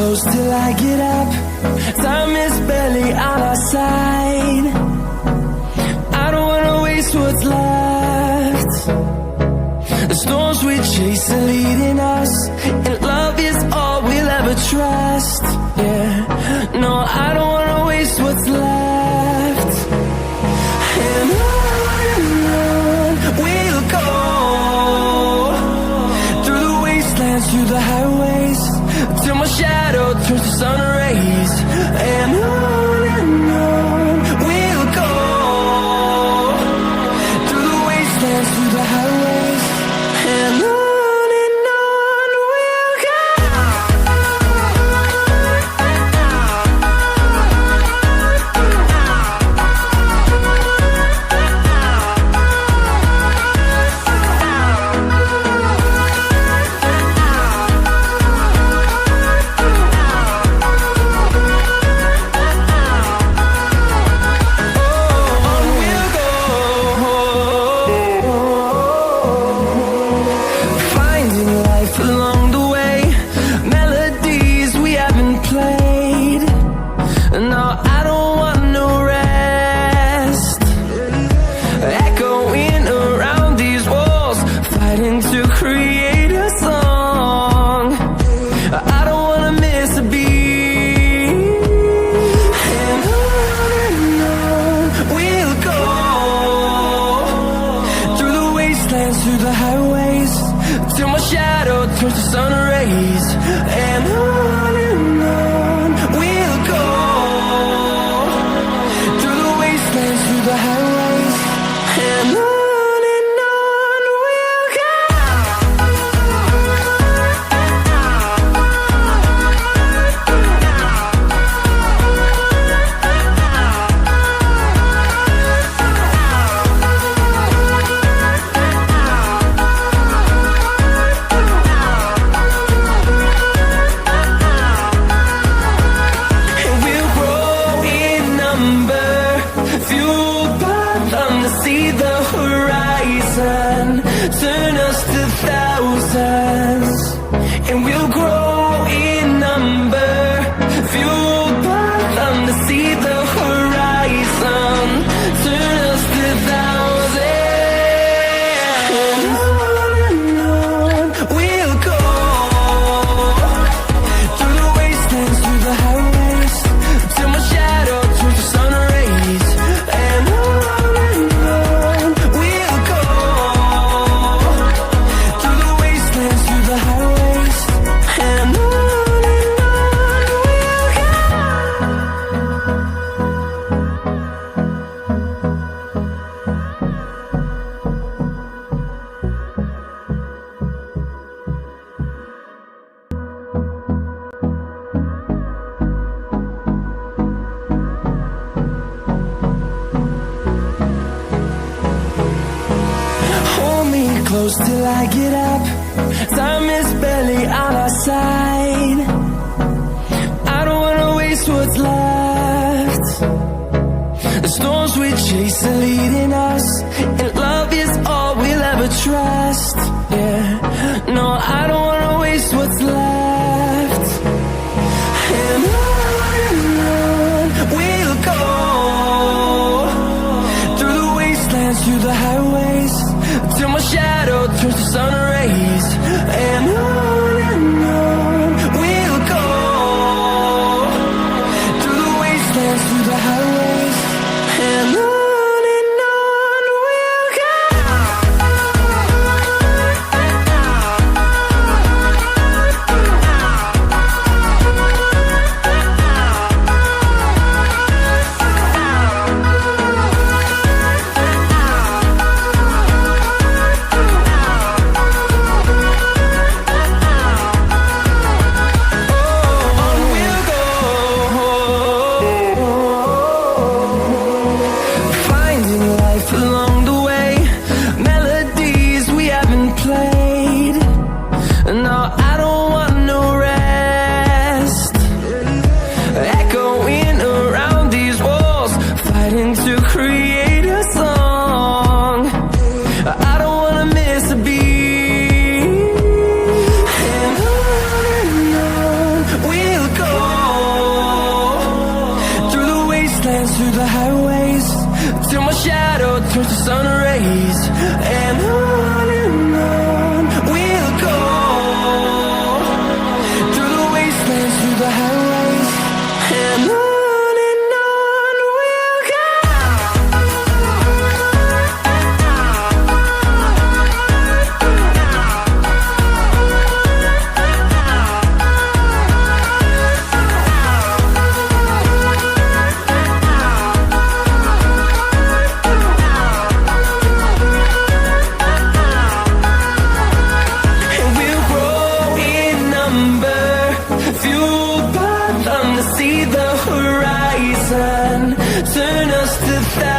close till I get up. Time is barely on our side. I don't wanna waste what's left. The storms we chase are leading us, and love is all we'll ever trust. Yeah, no, I don't wanna waste what's left. And on we'll go, through the wastelands, through the highways, till my shadow turns to sun rays. And on we'll go, through the wastelands, through the highways, and on we'll go. Through the highways, till my shadow turns to sun rays. And on we'll go, through the wastelands, through the highways, and on we'll go. Turn us to thousands, and we'll grow in number, fueled by them to see the horizon. Turn us to thousands, and on we'll go, through the wastelands, through the highways, till my shadow turns to sun rays. And on we'll go, through the wastelands, through the highways, and on we'll go. Hold me close till I get up. Time is barely on our side. I don't wanna waste what's left. The storms we chase are leading us, and love is all we'll ever trust. Yeah, no, I don't wanna waste what's left. And on we'll go, through the wastelands, through the highways, till my shadow turns to sun rays. And on we'll go, through the wastelands, through the highways, and on we'll go. We'll go. wastelands, through the highways, till my shadow turns to sun rays. And on we'll go, through the wastelands, through the highways, and on we'll go. Fueled by them to see the horizon, turn us to thousands.